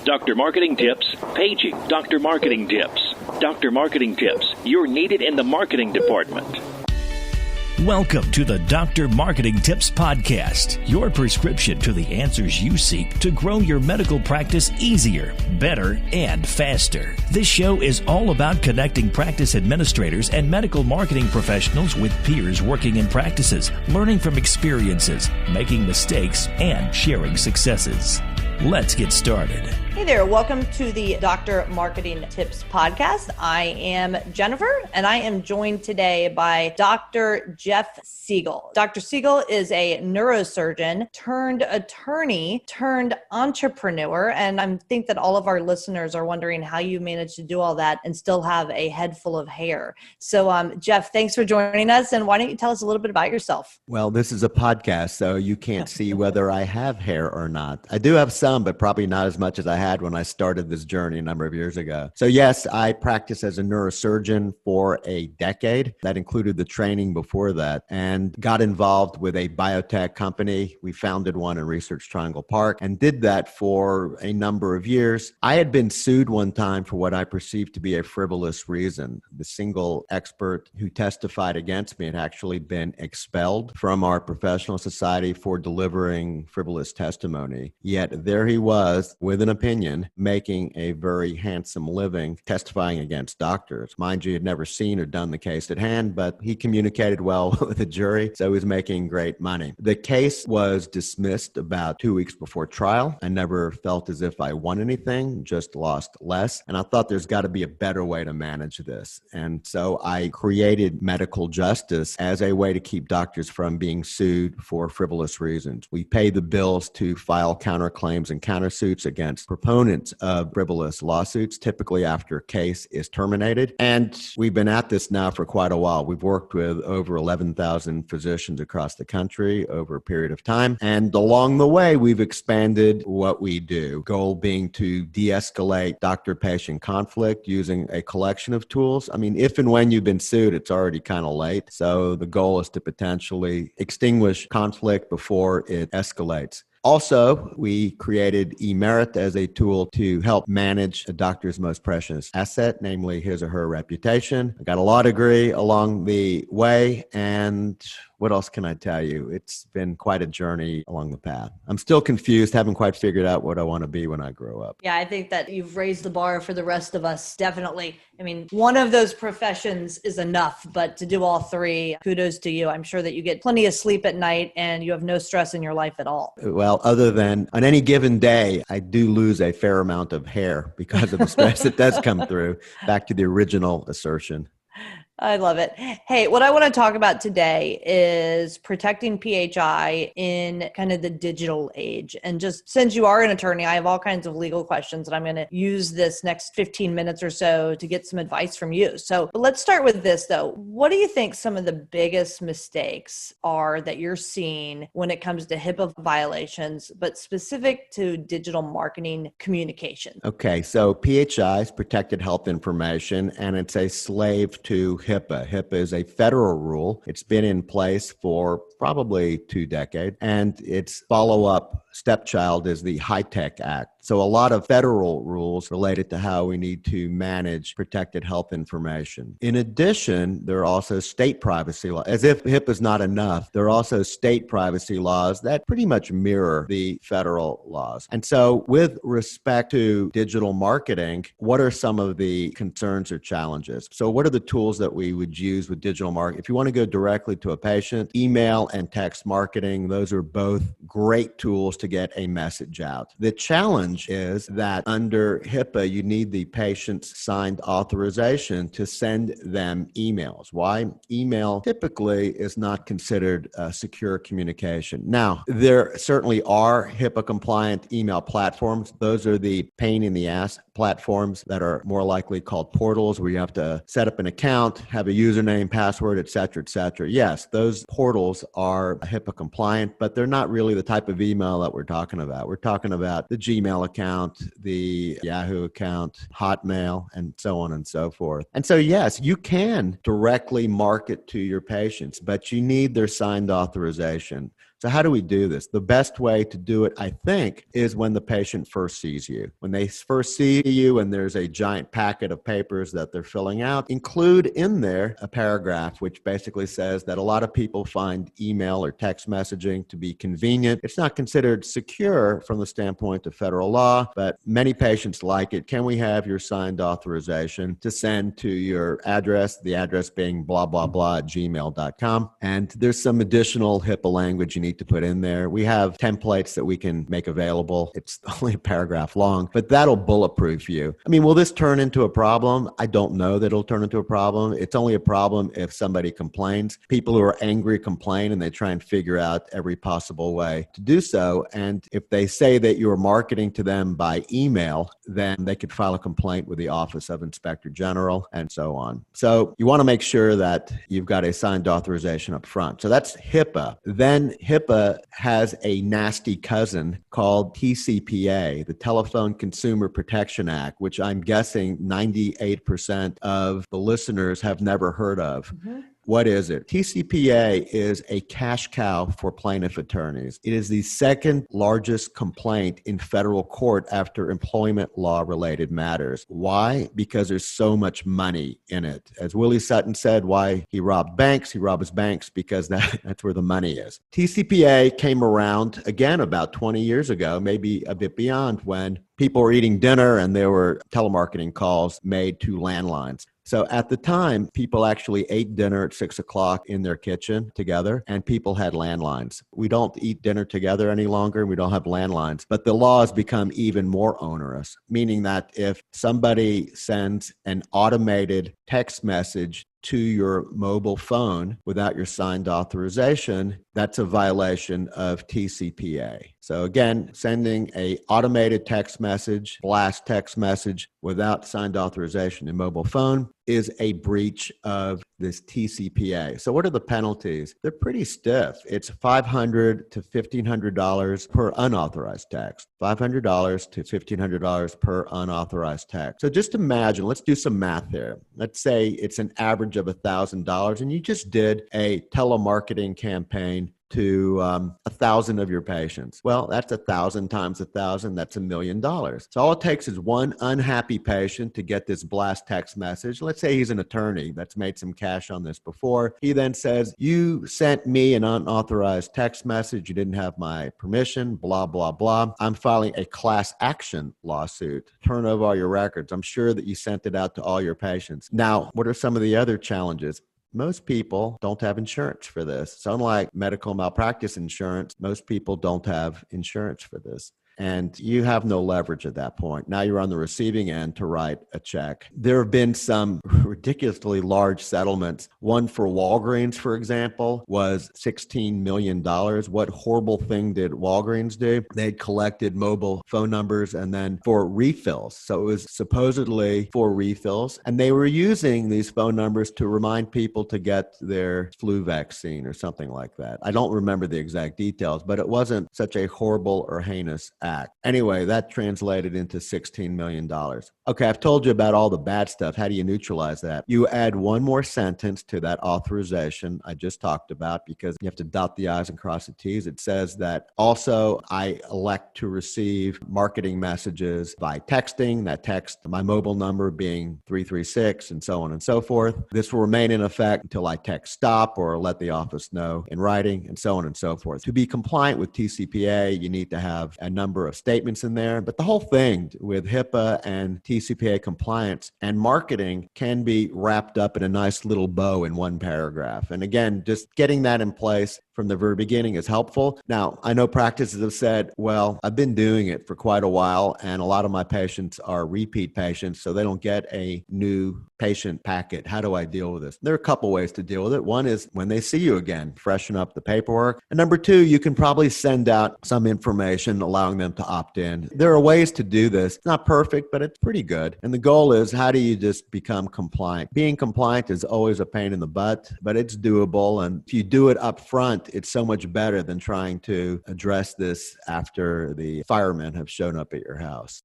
Dr. Marketing Tips, paging Dr. Marketing Tips. Dr. Marketing Tips, you're needed in the marketing department. Welcome to the Dr. Marketing Tips Podcast, your prescription to the answers you seek to grow your medical practice easier, better, and faster. This show is all about connecting practice administrators and medical marketing professionals with peers working in practices, learning from experiences, making mistakes, and sharing successes. Let's get started. Hey there, welcome to the Dr. Marketing Tips Podcast. I am Jennifer, and I am joined today by Dr. Jeff Segal. Dr. Segal is a neurosurgeon turned attorney turned entrepreneur, and I think that all of our listeners are wondering how you managed to do all that and still have a head full of hair. So, Jeff, thanks for joining us, and why don't you tell us a little bit about yourself? Well, this is a podcast, so you can't see whether I have hair or not. I do have some, but probably not as much as I had when I started this journey a number of years ago. So yes, I practiced as a neurosurgeon for a decade. That included the training before that, and got involved with a biotech company. We founded one in Research Triangle Park and did that for a number of years. I had been sued one time for what I perceived to be a frivolous reason. The single expert who testified against me had actually been expelled from our professional society for delivering frivolous testimony. Yet there he was with an opinion, making a very handsome living, testifying against doctors. Mind you, he had never seen or done the case at hand, but he communicated well with the jury, so he was making great money. The case was dismissed about 2 weeks before trial. I never felt as if I won anything, just lost less. And I thought there's got to be a better way to manage this. And so I created medical justice as a way to keep doctors from being sued for frivolous reasons. We pay the bills to file counterclaims and countersuits against proponents of frivolous lawsuits, typically after a case is terminated. And we've been at this now for quite a while. We've worked with over 11,000 physicians across the country over a period of time. And along the way, we've expanded what we do, goal being to de-escalate doctor-patient conflict using a collection of tools. I mean, if and when you've been sued, it's already kind of late. So the goal is to potentially extinguish conflict before it escalates. Also, we created eMerit as a tool to help manage a doctor's most precious asset, namely his or her reputation. I got a law degree along the way, and what else can I tell you? It's been quite a journey along the path. I'm still confused, haven't quite figured out what I want to be when I grow up. Yeah, I think that you've raised the bar for the rest of us, definitely. I mean, one of those professions is enough, but to do all three, kudos to you. I'm sure that you get plenty of sleep at night and you have no stress in your life at all. Well, other than on any given day, I do lose a fair amount of hair because of the stress that does come through. Back to the original assertion. I love it. Hey, what I want to talk about today is protecting PHI in kind of the digital age. And just since you are an attorney, I have all kinds of legal questions, and I'm going to use this next 15 minutes or so to get some advice from you. So let's start with this, though. What do you think some of the biggest mistakes are that you're seeing when it comes to HIPAA violations, but specific to digital marketing communication? Okay, so PHI is protected health information, and it's a slave to HIPAA. HIPAA is a federal rule. It's been in place for probably 2 decades, and its follow-up stepchild is the HITECH Act. So a lot of federal rules related to how we need to manage protected health information. In addition, there are also state privacy laws. As if HIPAA is not enough, there are also state privacy laws that pretty much mirror the federal laws. And so with respect to digital marketing, what are some of the concerns or challenges? So what are the tools that we would use with digital marketing? If you want to go directly to a patient, email and text marketing, those are both great tools to get a message out. The challenge is that under HIPAA, you need the patient's signed authorization to send them emails. Why? Email typically is not considered secure communication. Now, there certainly are HIPAA compliant email platforms. Those are the pain in the ass platforms that are more likely called portals, where you have to set up an account, have a username, password, et cetera, et cetera. Yes, those portals are HIPAA compliant, but they're not really the type of email that we're talking about. We're talking about the Gmail account, the Yahoo account, Hotmail, and so on and so forth. And so, yes, you can directly market to your patients, but you need their signed authorization. So how do we do this? The best way to do it, I think, is when the patient first sees you. When they first see you and there's a giant packet of papers that they're filling out, include in there a paragraph which basically says that a lot of people find email or text messaging to be convenient. It's not considered secure from the standpoint of federal law, but many patients like it. Can we have your signed authorization to send to your address, the address being blah, blah, blah at gmail.com. And there's some additional HIPAA language you need to put in there. We have templates that we can make available. It's only a paragraph long, but that'll bulletproof you. I mean, will this turn into a problem? I don't know that it'll turn into a problem. It's only a problem if somebody complains. People who are angry complain and they try and figure out every possible way to do so. And if they say that you're marketing to them by email, then they could file a complaint with the Office of Inspector General and so on. So you want to make sure that you've got a signed authorization up front. So that's HIPAA. Then HIPAA has a nasty cousin called TCPA, the Telephone Consumer Protection Act, which I'm guessing 98% of the listeners have never heard of. Mm-hmm. What is it? TCPA is a cash cow for plaintiff attorneys. It is the second largest complaint in federal court after employment law related matters. Why? Because there's so much money in it. As Willie Sutton said, why he robbed banks, he robs banks because that's where the money is. TCPA came around again about 20 years ago, maybe a bit beyond, when people were eating dinner and there were telemarketing calls made to landlines. So at the time, people actually ate dinner at 6 o'clock in their kitchen together, and people had landlines. We don't eat dinner together any longer. We don't have landlines. But the law has become even more onerous, meaning that if somebody sends an automated text message to your mobile phone without your signed authorization, that's a violation of TCPA. So again, sending a automated text message, blast text message without signed authorization in mobile phone is a breach of this TCPA. So what are the penalties? They're pretty stiff. It's $500 to $1,500 per unauthorized text. $500 to $1,500 per unauthorized text. So just imagine, let's do some math here. Let's say it's an average of $1,000 and you just did a telemarketing campaign to 1,000 of your patients. Well, that's 1,000 times 1,000. That's $1 million. So all it takes is one unhappy patient to get this blast text message. Let's say he's an attorney that's made some cash on this before. He then says, you sent me an unauthorized text message. You didn't have my permission, blah, blah, blah. I'm filing a class action lawsuit. Turn over all your records. I'm sure that you sent it out to all your patients. Now, what are some of the other challenges? Most people don't have insurance for this. So unlike medical malpractice insurance, most people don't have insurance for this. And you have no leverage at that point. Now you're on the receiving end to write a check. There have been some ridiculously large settlements. One for Walgreens, for example, was $16 million. What horrible thing did Walgreens do? They collected mobile phone numbers and then for refills. So it was supposedly for refills. And they were using these phone numbers to remind people to get their flu vaccine or something like that. I don't remember the exact details, but it wasn't such a horrible or heinous act. Anyway, that translated into $16 million. Okay, I've told you about all the bad stuff. How do you neutralize that? You add one more sentence to that authorization I just talked about because you have to dot the I's and cross the T's. It says that also I elect to receive marketing messages by texting, that text, my mobile number being 336 and so on and so forth. This will remain in effect until I text stop or let the office know in writing and so on and so forth. To be compliant with TCPA, you need to have a number of statements in there, but the whole thing with HIPAA and TCPA compliance and marketing can be wrapped up in a nice little bow in one paragraph. And again, just getting that in place from the very beginning is helpful. Now, I know practices have said, well, I've been doing it for quite a while, and a lot of my patients are repeat patients, so they don't get a new patient packet. How do I deal with this? There are a couple ways to deal with it. One is when they see you again, freshen up the paperwork. And number two, you can probably send out some information allowing them to opt in. There are ways to do this. It's not perfect, but it's pretty good. And the goal is, how do you just become compliant? Being compliant is always a pain in the butt, but it's doable. And if you do it up front, it's so much better than trying to address this after the firemen have shown up at your house.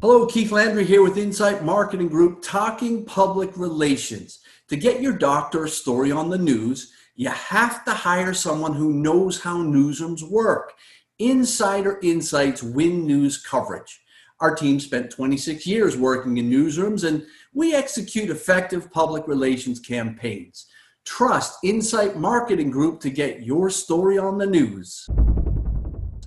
Hello, Keith Landry here with Insight Marketing Group, talking public relations. To get your doctor story on the news, You have to hire someone who knows how newsrooms work. Insider insights win news coverage. Our team spent 26 years working in newsrooms, and we execute effective public relations campaigns. Trust Insight Marketing Group to get your story on the news.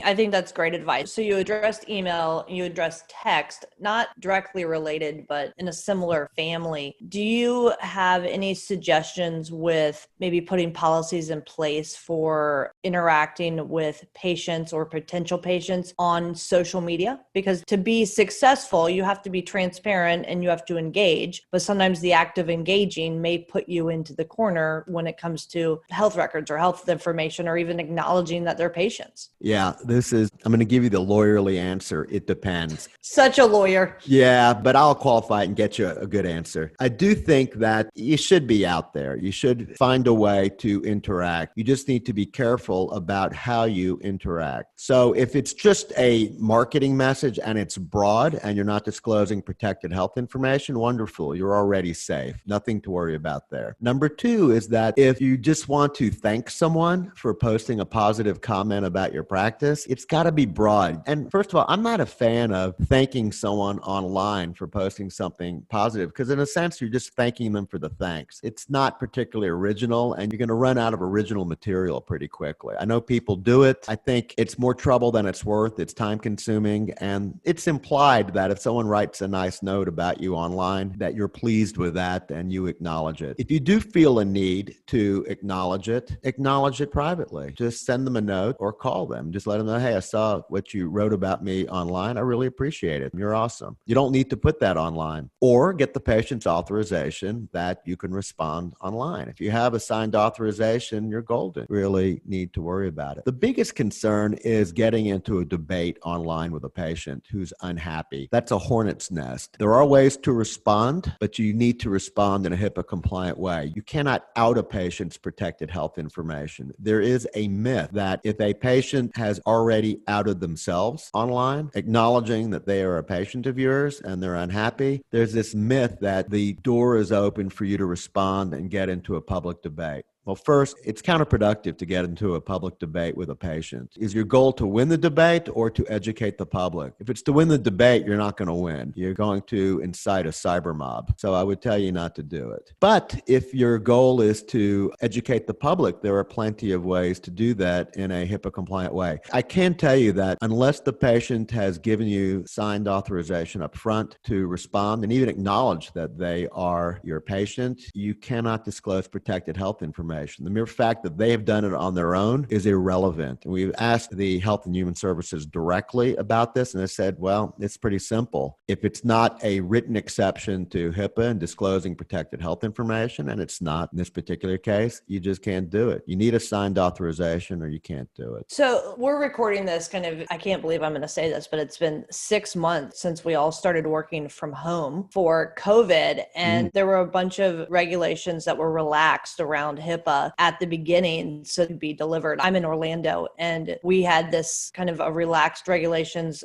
I think that's great advice. So you addressed email, you addressed text, not directly related, but in a similar family. Do you have any suggestions with maybe putting policies in place for interacting with patients or potential patients on social media? Because to be successful, you have to be transparent and you have to engage, but sometimes the act of engaging may put you into the corner when it comes to health records or health information or even acknowledging that they're patients. Yeah, I'm going to give you the lawyerly answer. It depends. Such a lawyer. Yeah, but I'll qualify it and get you a good answer. I do think that you should be out there. You should find a way to interact. You just need to be careful about how you interact. So if it's just a marketing message and it's broad and you're not disclosing protected health information, wonderful. You're already safe. Nothing to worry about there. Number two is that if you just want to thank someone for posting a positive comment about your practice, it's got to be broad. And first of all, I'm not a fan of thanking someone online for posting something positive because in a sense, you're just thanking them for the thanks. It's not particularly original and you're going to run out of original material pretty quickly. I know people do it. I think it's more trouble than it's worth. It's time consuming. And it's implied that if someone writes a nice note about you online, that you're pleased with that and you acknowledge it. If you do feel a need to acknowledge it privately. Just send them a note or call them. Just let them know, hey, I saw what you wrote about me online. I really appreciate it. You're awesome. You don't need to put that online. Or get the patient's authorization that you can respond online. If you have a signed authorization, you're golden. Really need to worry about it. The biggest concern is getting into a debate online with a patient who's unhappy. That's a hornet's nest. There are ways to respond, but you need to respond in a HIPAA compliant way. You cannot out a patient's protected health information. There is a myth that if a patient has already outed themselves online, acknowledging that they are a patient of yours and they're unhappy, there's this myth that the door is open for you to respond and get into a public debate. Well, first, it's counterproductive to get into a public debate with a patient. Is your goal to win the debate or to educate the public? If it's to win the debate, you're not going to win. You're going to incite a cyber mob. So I would tell you not to do it. But if your goal is to educate the public, there are plenty of ways to do that in a HIPAA compliant way. I can tell you that unless the patient has given you signed authorization up front to respond and even acknowledge that they are your patient, you cannot disclose protected health information. The mere fact that they have done it on their own is irrelevant. And we've asked the Health and Human Services directly about this, and they said, well, it's pretty simple. If it's not a written exception to HIPAA and disclosing protected health information, and it's not in this particular case, you just can't do it. You need a signed authorization or you can't do it. So we're recording this I can't believe I'm going to say this, but it's been 6 months since we all started working from home for COVID. And there were a bunch of regulations that were relaxed around HIPAA at the beginning so it could be delivered. I'm in Orlando and we had this kind of a relaxed regulations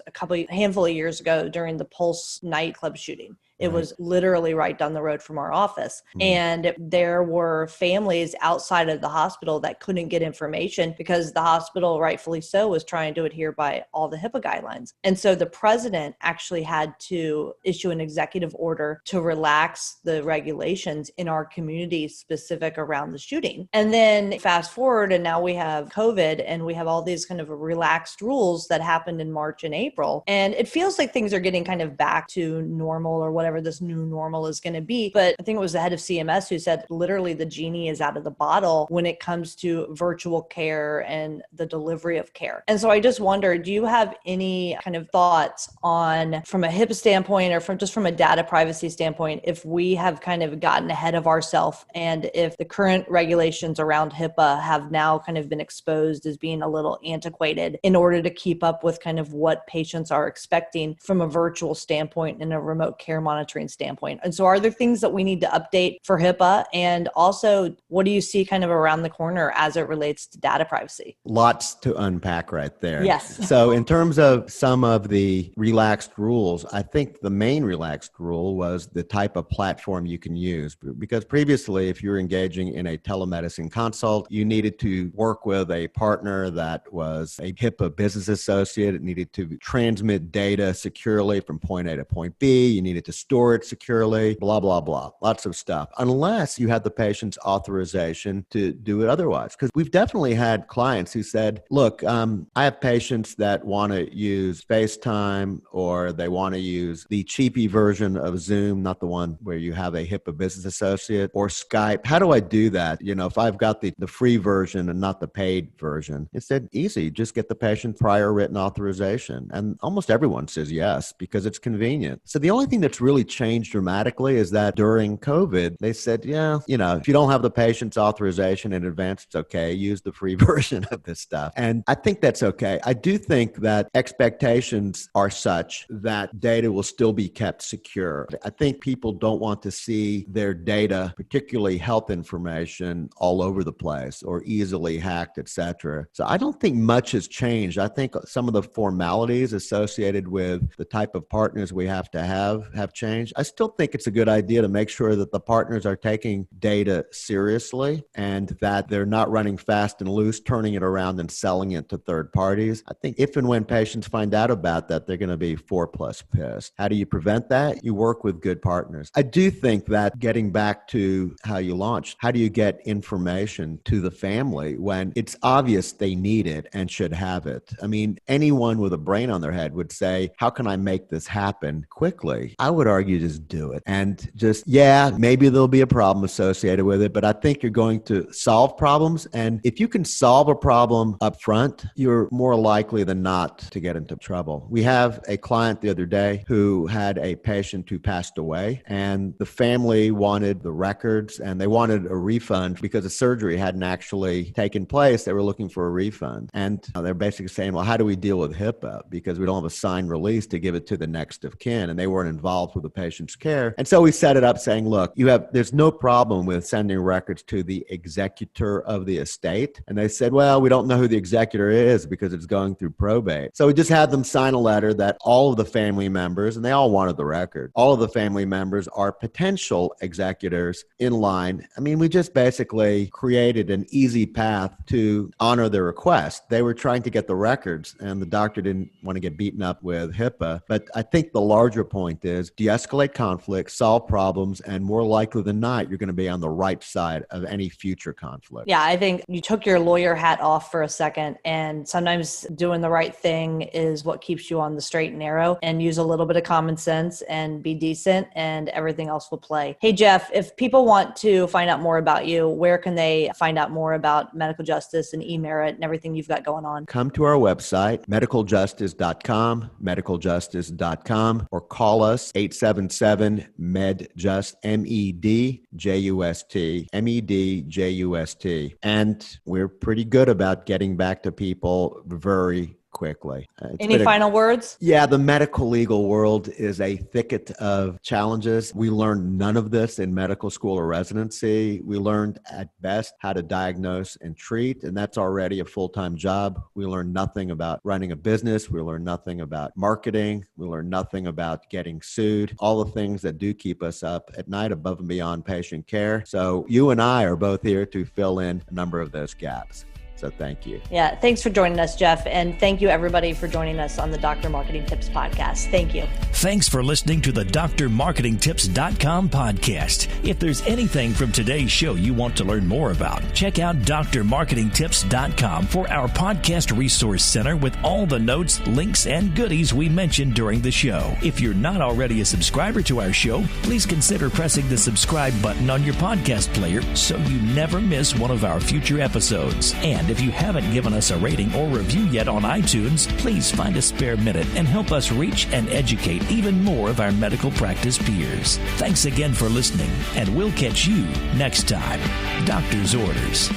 handful of years ago during the Pulse nightclub shooting. It was literally right down the road from our office. And there were families outside of the hospital that couldn't get information because the hospital, rightfully so, was trying to adhere by all the HIPAA guidelines. And so the president actually had to issue an executive order to relax the regulations in our community specific around the shooting. And then fast forward, and now we have COVID and we have all these kind of relaxed rules that happened in March and April. And it feels like things are getting kind of back to normal or whatever this new normal is going to be. But I think it was the head of CMS who said literally the genie is out of the bottle when it comes to virtual care and the delivery of care. And so I just wonder, do you have any kind of thoughts on, from a HIPAA standpoint or from a data privacy standpoint, if we have kind of gotten ahead of ourselves and if the current regulations around HIPAA have now kind of been exposed as being a little antiquated in order to keep up with kind of what patients are expecting from a virtual standpoint in a remote care monitoring monitoring standpoint. And so are there things that we need to update for HIPAA? And also, what do you see kind of around the corner as it relates to data privacy? Lots to unpack right there. Yes. So in terms of some of the relaxed rules, I think the main relaxed rule was the type of platform you can use. Because previously, if you're engaging in a telemedicine consult, you needed to work with a partner that was a HIPAA business associate. It needed to transmit data securely from point A to point B. You needed to store it securely, blah, blah, blah. Lots of stuff. Unless you had the patient's authorization to do it otherwise. Because we've definitely had clients who said, look, I have patients that want to use FaceTime or they want to use the cheapy version of Zoom, not the one where you have a HIPAA business associate, or Skype. How do I do that? You know, if I've got the free version and not the paid version. It said, easy, just get the patient's prior written authorization. And almost everyone says yes, because it's convenient. So the only thing that's really changed dramatically is that during COVID, they said, yeah, you know, if you don't have the patient's authorization in advance, it's okay. Use the free version of this stuff. And I think that's okay. I do think that expectations are such that data will still be kept secure. I think people don't want to see their data, particularly health information, all over the place or easily hacked, etc. So I don't think much has changed. I think some of the formalities associated with the type of partners we have to have changed. I still think it's a good idea to make sure that the partners are taking data seriously and that they're not running fast and loose, turning it around and selling it to third parties. I think if and when patients find out about that, they're going to be 4+ pissed. How do you prevent that? You work with good partners. I do think that getting back to how you launched, how do you get information to the family when it's obvious they need it and should have it? I mean, anyone with a brain on their head would say, how can I make this happen quickly? I would argue just do it. And just, yeah, maybe there'll be a problem associated with it, but I think you're going to solve problems. And if you can solve a problem up front, you're more likely than not to get into trouble. We have a client the other day who had a patient who passed away, and the family wanted the records and they wanted a refund because the surgery hadn't actually taken place. They were looking for a refund. And they're basically saying, well, how do we deal with HIPAA? Because we don't have a signed release to give it to the next of kin, and they weren't involved with the patient's care. And so we set it up saying, look, there's no problem with sending records to the executor of the estate. And they said, well, we don't know who the executor is because it's going through probate. So we just had them sign a letter that all of the family members, and they all wanted the record, all of the family members are potential executors in line. I mean, we just basically created an easy path to honor their request. They were trying to get the records, and the doctor didn't want to get beaten up with HIPAA. But I think the larger point is de-escalate conflict, solve problems, and more likely than not, you're going to be on the right side of any future conflict. Yeah, I think you took your lawyer hat off for a second, and sometimes doing the right thing is what keeps you on the straight and narrow, and use a little bit of common sense and be decent, and everything else will play. Hey, Jeff, if people want to find out more about you, where can they find out more about medical justice and eMerit and everything you've got going on? Come to our website, medicaljustice.com, medicaljustice.com, or call us 877-MEDJUST, MEDJUST, MEDJUST. And we're pretty good about getting back to people very quickly. Any final words? Yeah, the medical legal world is a thicket of challenges. We learned none of this in medical school or residency. We learned at best how to diagnose and treat, and that's already a full-time job. We learned nothing about running a business. We learned nothing about marketing. We learned nothing about getting sued, all the things that do keep us up at night above and beyond patient care. So you and I are both here to fill in a number of those gaps. So thank you. Yeah, thanks for joining us, Jeff. And thank you, everybody, for joining us on the Dr. Marketing Tips Podcast. Thank you. Thanks for listening to the DrMarketingTips.com podcast. If there's anything from today's show you want to learn more about, check out DrMarketingTips.com for our podcast resource center with all the notes, links, and goodies we mentioned during the show. If you're not already a subscriber to our show, please consider pressing the subscribe button on your podcast player so you never miss one of our future episodes. And if you haven't given us a rating or review yet on iTunes, please find a spare minute and help us reach and educate even more of our medical practice peers. Thanks again for listening, and we'll catch you next time. Doctor's orders.